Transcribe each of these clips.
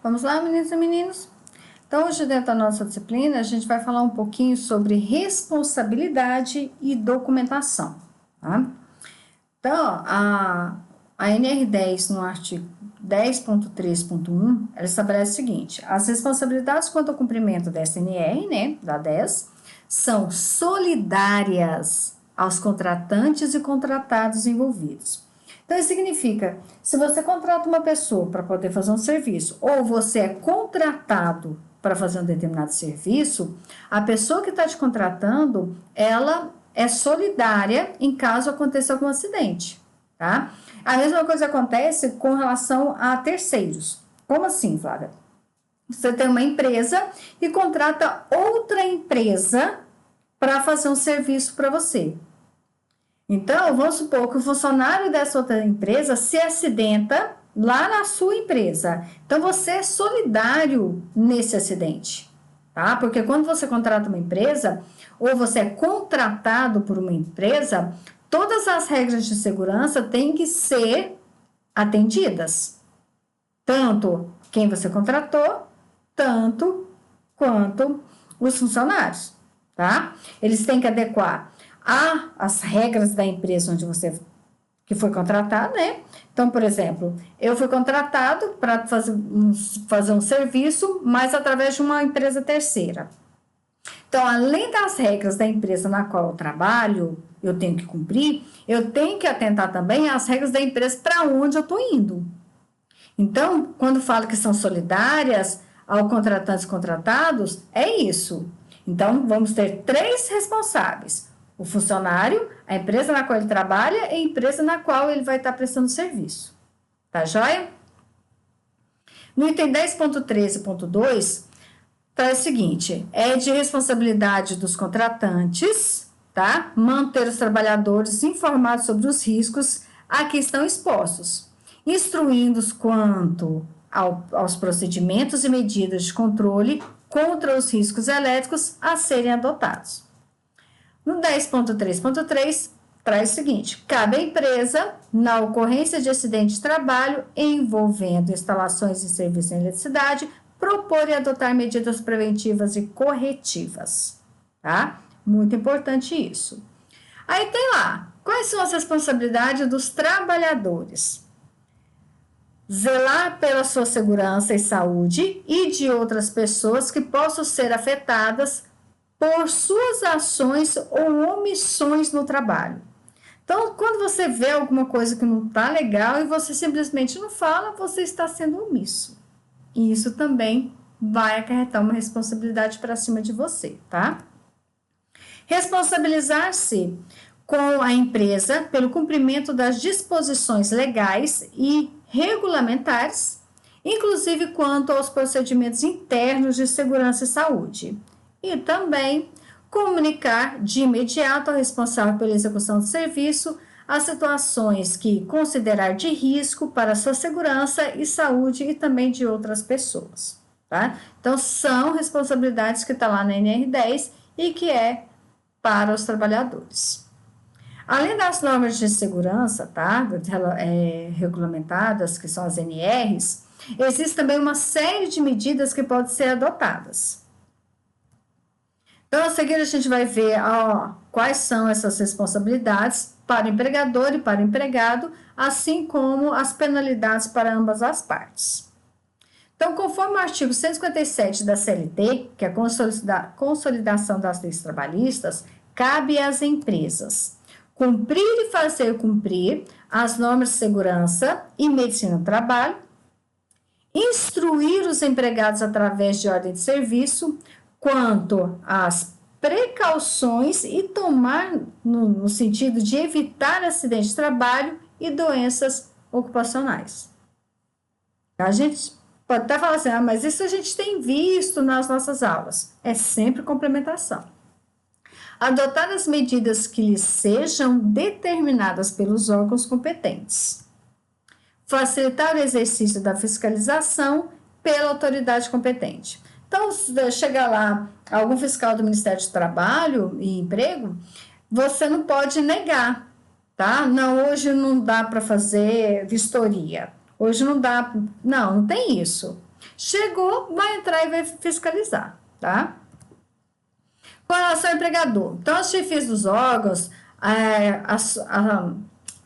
Vamos lá, meninos e meninos? Então, hoje dentro da nossa disciplina, a gente vai falar um pouquinho sobre responsabilidade e documentação, tá? Então, a NR10, no artigo 10.3.1, ela estabelece o seguinte: as responsabilidades quanto ao cumprimento dessa NR, né, da 10, são solidárias aos contratantes e contratados envolvidos. Então, isso significa, se você contrata uma pessoa para poder fazer um serviço, ou você é contratado para fazer um determinado serviço, a pessoa que está te contratando, ela é solidária em caso aconteça algum acidente, tá? A mesma coisa acontece com relação a terceiros. Como assim, Flávia? Você tem uma empresa e contrata outra empresa para fazer um serviço para você. Então, vamos supor que o funcionário dessa outra empresa se acidenta lá na sua empresa. Então, você é solidário nesse acidente, tá? Porque quando você contrata uma empresa, ou você é contratado por uma empresa, todas as regras de segurança têm que ser atendidas. Tanto quem você contratou, tanto quanto os funcionários, tá? Eles têm que adequar as regras da empresa onde você que foi contratado, né? Então, por exemplo, eu fui contratado para fazer um serviço, mas através de uma empresa terceira. Então, além das regras da empresa na qual eu trabalho, eu tenho que cumprir, eu tenho que atentar também às regras da empresa para onde eu estou indo. Então, quando falo que são solidárias ao contratantes e contratados, é isso. Então, vamos ter 3 responsáveis: o funcionário, a empresa na qual ele trabalha e a empresa na qual ele vai estar prestando serviço. Tá joia? No item 10.13.2, traz o seguinte: é de responsabilidade dos contratantes, tá? Manter os trabalhadores informados sobre os riscos a que estão expostos, instruindo-os quanto aos procedimentos e medidas de controle contra os riscos elétricos a serem adotados. No 10.3.3, traz o seguinte: cabe à empresa, na ocorrência de acidente de trabalho envolvendo instalações e serviços em eletricidade, propor e adotar medidas preventivas e corretivas, tá? Muito importante isso. Aí tem lá, quais são as responsabilidades dos trabalhadores? Zelar pela sua segurança e saúde e de outras pessoas que possam ser afetadas por suas ações ou omissões no trabalho. Então, quando você vê alguma coisa que não está legal e você simplesmente não fala, você está sendo omisso. E isso também vai acarretar uma responsabilidade para cima de você, tá? Responsabilizar-se com a empresa pelo cumprimento das disposições legais e regulamentares, inclusive quanto aos procedimentos internos de segurança e saúde. E também comunicar de imediato ao responsável pela execução do serviço as situações que considerar de risco para a sua segurança e saúde e também de outras pessoas, tá? Então, são responsabilidades que estão lá na NR10 e que é para os trabalhadores. Além das normas de segurança, tá? Regulamentadas, que são as NRs, existe também uma série de medidas que podem ser adotadas. Então, a seguir, a gente vai ver quais são essas responsabilidades para o empregador e para o empregado, assim como as penalidades para ambas as partes. Então, conforme o artigo 157 da CLT, que é a consolidação das leis trabalhistas, cabe às empresas cumprir e fazer cumprir as normas de segurança e medicina do trabalho, instruir os empregados através de ordem de serviço quanto às precauções e tomar no sentido de evitar acidentes de trabalho e doenças ocupacionais. A gente pode até falar assim, mas isso a gente tem visto nas nossas aulas. É sempre complementação. Adotar as medidas que lhes sejam determinadas pelos órgãos competentes. Facilitar o exercício da fiscalização pela autoridade competente. Então, se chegar lá algum fiscal do Ministério do Trabalho e Emprego, você não pode negar, tá? Não, hoje não dá para fazer vistoria. Hoje não dá. Não tem isso. Chegou, vai entrar e vai fiscalizar, tá? Com relação ao empregador, então os chefes dos órgãos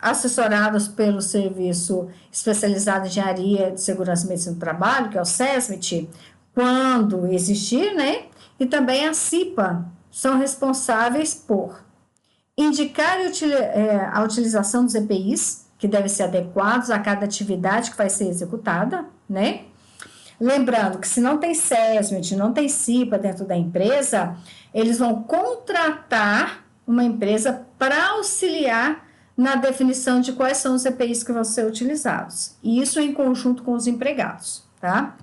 assessorados pelo Serviço Especializado em Engenharia de Segurança e Medicina do Trabalho, que é o SESMIT, quando existir, né? E também a CIPA, são responsáveis por indicar a utilização dos EPIs, que devem ser adequados a cada atividade que vai ser executada, né? Lembrando que se não tem SESMIT, não tem CIPA dentro da empresa, eles vão contratar uma empresa para auxiliar na definição de quais são os EPIs que vão ser utilizados. E isso em conjunto com os empregados, tá?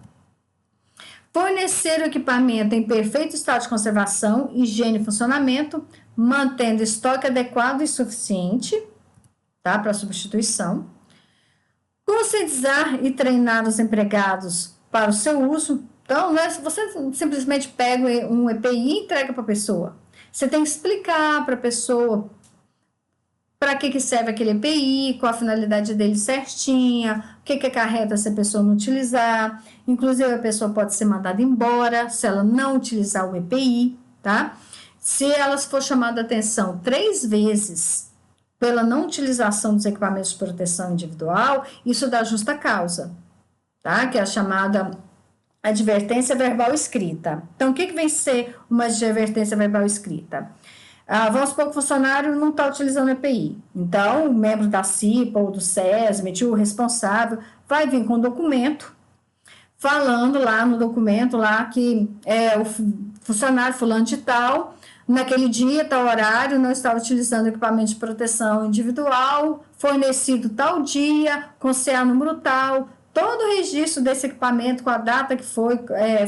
Fornecer o equipamento em perfeito estado de conservação, higiene e funcionamento, mantendo estoque adequado e suficiente, tá? Para substituição. Conscientizar e treinar os empregados para o seu uso. Então, não é você simplesmente pega um EPI e entrega para a pessoa. Você tem que explicar para a pessoa para que serve aquele EPI, qual a finalidade dele certinha, o que acarreta se a pessoa não utilizar. Inclusive, a pessoa pode ser mandada embora se ela não utilizar o EPI, tá? Se ela for chamada a atenção 3 vezes pela não utilização dos equipamentos de proteção individual, isso dá justa causa, tá? Que é a chamada advertência verbal escrita. Então, o que vem ser uma advertência verbal escrita? Vamos supor que o funcionário não está utilizando o EPI. Então, o membro da CIPA ou do SESMIT, o responsável, vai vir com um documento, falando lá no documento lá que o funcionário fulano de tal, naquele dia, tal horário, não está utilizando equipamento de proteção individual, fornecido tal dia, com CA número tal, todo o registro desse equipamento, com a data que foi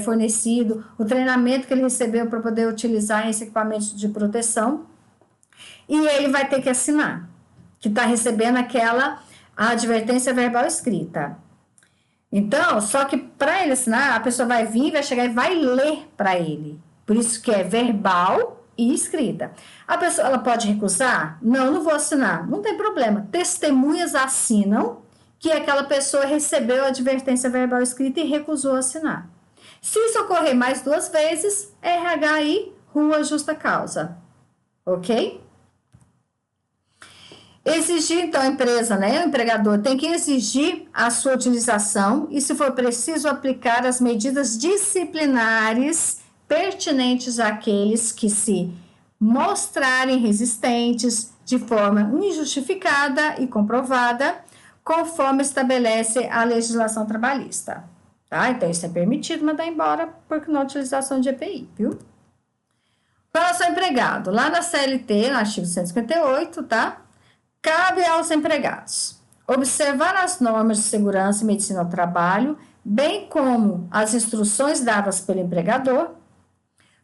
fornecido, o treinamento que ele recebeu para poder utilizar esse equipamento de proteção, e ele vai ter que assinar, que está recebendo aquela advertência verbal escrita. Então, só que para ele assinar, a pessoa vai vir, vai chegar e vai ler para ele. Por isso que é verbal e escrita. A pessoa, ela pode recusar? Não, não vou assinar. Não tem problema. Testemunhas assinam que aquela pessoa recebeu a advertência verbal escrita e recusou assinar. Se isso ocorrer mais 2 vezes, RH e rua justa causa. Ok? Exigir, então, a empresa, né, o empregador tem que exigir a sua utilização e, se for preciso, aplicar as medidas disciplinares pertinentes àqueles que se mostrarem resistentes de forma injustificada e comprovada, conforme estabelece a legislação trabalhista, tá? Então, isso é permitido mandar embora por não utilização de EPI, viu? Com relação ao empregado, lá na CLT, no artigo 158, tá? Cabe aos empregados observar as normas de segurança e medicina ao trabalho, bem como as instruções dadas pelo empregador,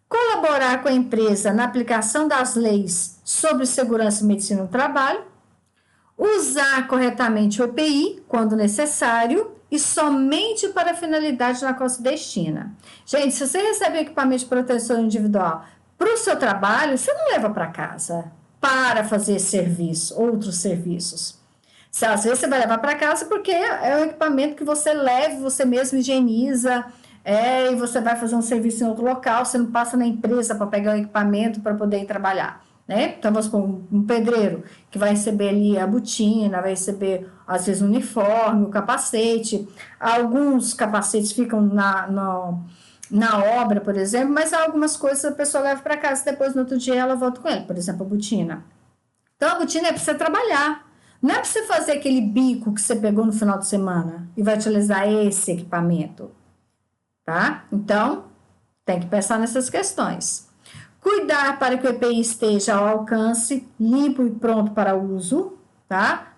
colaborar com a empresa na aplicação das leis sobre segurança e medicina no trabalho, usar corretamente o EPI quando necessário e somente para a finalidade na qual se destina. Gente, se você recebe equipamento de proteção individual para o seu trabalho, você não leva para casa para fazer serviço, outros serviços. Às vezes você vai levar para casa porque é um equipamento que você leva, você mesmo higieniza, e você vai fazer um serviço em outro local, você não passa na empresa para pegar o equipamento para poder ir trabalhar. Né? Então, vamos supor, um pedreiro que vai receber ali a botina, vai receber, às vezes, o uniforme, o capacete. Alguns capacetes ficam na obra, por exemplo, mas algumas coisas a pessoa leva para casa e depois, no outro dia, ela volta com ele. Por exemplo, a botina. Então, a botina é para você trabalhar. Não é para você fazer aquele bico que você pegou no final de semana e vai utilizar esse equipamento. Tá? Então, tem que pensar nessas questões. Cuidar para que o EPI esteja ao alcance, limpo e pronto para uso, tá?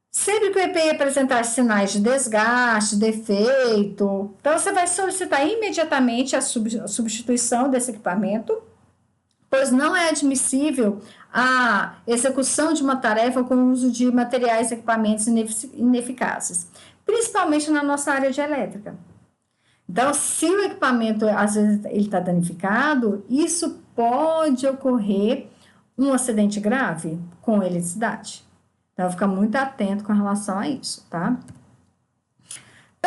Sempre que o EPI apresentar sinais de desgaste, defeito, então você vai solicitar imediatamente a substituição desse equipamento, pois não é admissível a execução de uma tarefa com o uso de materiais e equipamentos ineficazes, principalmente na nossa área de elétrica. Então, se o equipamento, às vezes, ele está danificado, isso pode ocorrer um acidente grave com eletricidade. Então, fica muito atento com relação a isso, tá?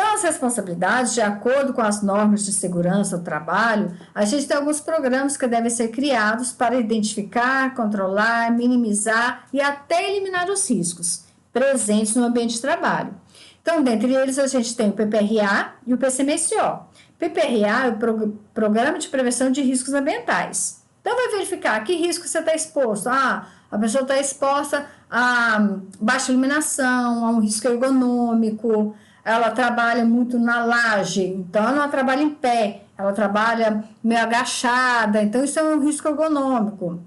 Então, as responsabilidades, de acordo com as normas de segurança do trabalho, a gente tem alguns programas que devem ser criados para identificar, controlar, minimizar e até eliminar os riscos presentes no ambiente de trabalho. Então, dentre eles, a gente tem o PPRA e o PCMSO. PPRA é o Programa de Prevenção de Riscos Ambientais. Então, vai verificar que risco você está exposto. A pessoa está exposta a baixa iluminação, a um risco ergonômico, ela trabalha muito na laje, então ela não trabalha em pé, ela trabalha meio agachada, então isso é um risco ergonômico.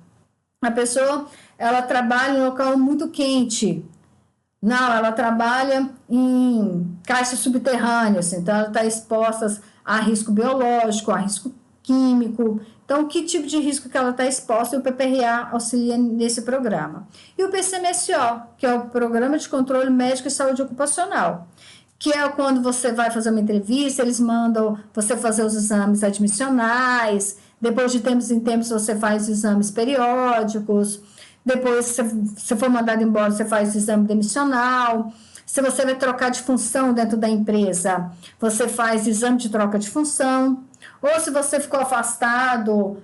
A pessoa, ela trabalha em um local muito quente, não, ela trabalha em caixas subterrâneas, então ela está exposta a risco biológico, a risco químico. Então, que tipo de risco que ela está exposta? E o PPRA auxilia nesse programa. E o PCMSO, que é o Programa de Controle Médico e Saúde Ocupacional, que é quando você vai fazer uma entrevista, eles mandam você fazer os exames admissionais, depois de tempos em tempos você faz exames periódicos, depois, se você for mandado embora, você faz o exame demissional. Se você vai trocar de função dentro da empresa, você faz exame de troca de função. Ou se você ficou afastado,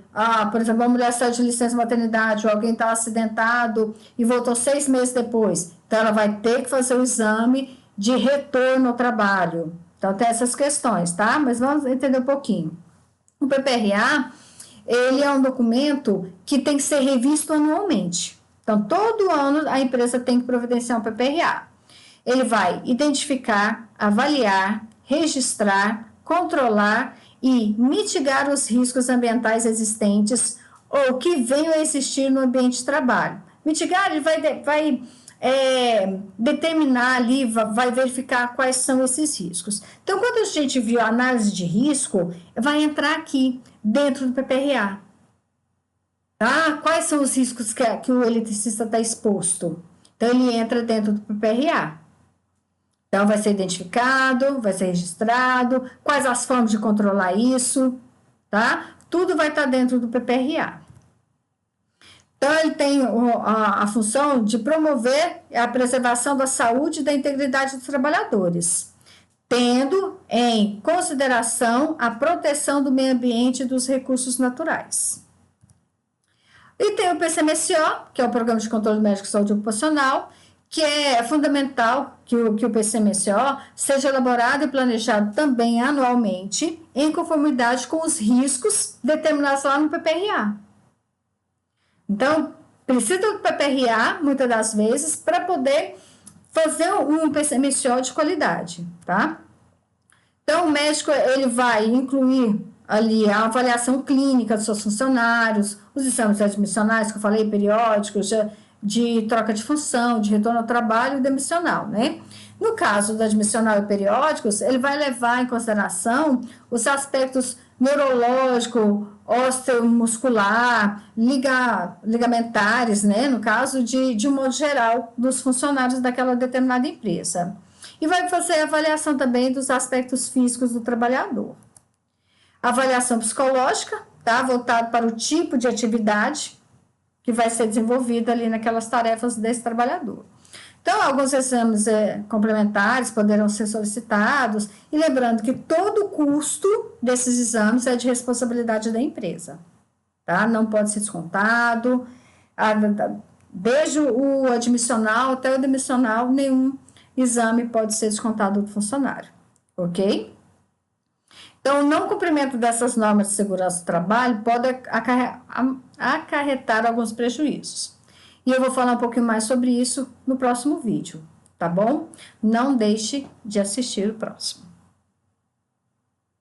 por exemplo, uma mulher saiu de licença maternidade, ou alguém está acidentado e voltou 6 meses depois. Então, ela vai ter que fazer o exame de retorno ao trabalho. Então, tem essas questões, tá? Mas vamos entender um pouquinho. O PPRA, ele é um documento que tem que ser revisto anualmente. Então, todo ano a empresa tem que providenciar um PPRA. Ele vai identificar, avaliar, registrar, controlar e mitigar os riscos ambientais existentes ou que venham a existir no ambiente de trabalho. Mitigar, ele vai determinar ali, vai verificar quais são esses riscos. Então, quando a gente viu a análise de risco, vai entrar aqui dentro do PPRA. Tá? Quais são os riscos que o eletricista está exposto? Então, ele entra dentro do PPRA. Então, vai ser identificado, vai ser registrado, quais as formas de controlar isso, tá? Tudo vai estar dentro do PPRA. Então, ele tem a função de promover a preservação da saúde e da integridade dos trabalhadores, tendo em consideração a proteção do meio ambiente e dos recursos naturais. E tem o PCMSO, que é o Programa de Controle Médico e Saúde Ocupacional, que é fundamental que o PCMSO seja elaborado e planejado também anualmente, em conformidade com os riscos determinados lá no PPRA. Então, precisa do PPRA, muitas das vezes, para poder fazer um PCMSO de qualidade, tá? Então, o médico, ele vai incluir ali a avaliação clínica dos seus funcionários, os exames admissionais, que eu falei, periódicos, de troca de função, de retorno ao trabalho e demissional, né? No caso do admissional e periódicos, ele vai levar em consideração os aspectos neurológico, osteomuscular, ligamentares, né? No caso de um modo geral, dos funcionários daquela determinada empresa. E vai fazer a avaliação também dos aspectos físicos do trabalhador. Avaliação psicológica, tá? Voltado para o tipo de atividade que vai ser desenvolvida ali naquelas tarefas desse trabalhador. Então, alguns exames complementares poderão ser solicitados, e lembrando que todo o custo desses exames é de responsabilidade da empresa, tá? Não pode ser descontado, desde o admissional até o demissional, nenhum exame pode ser descontado do funcionário, ok? Então, o não cumprimento dessas normas de segurança do trabalho pode acarretar alguns prejuízos. E eu vou falar um pouquinho mais sobre isso no próximo vídeo, tá bom? Não deixe de assistir o próximo.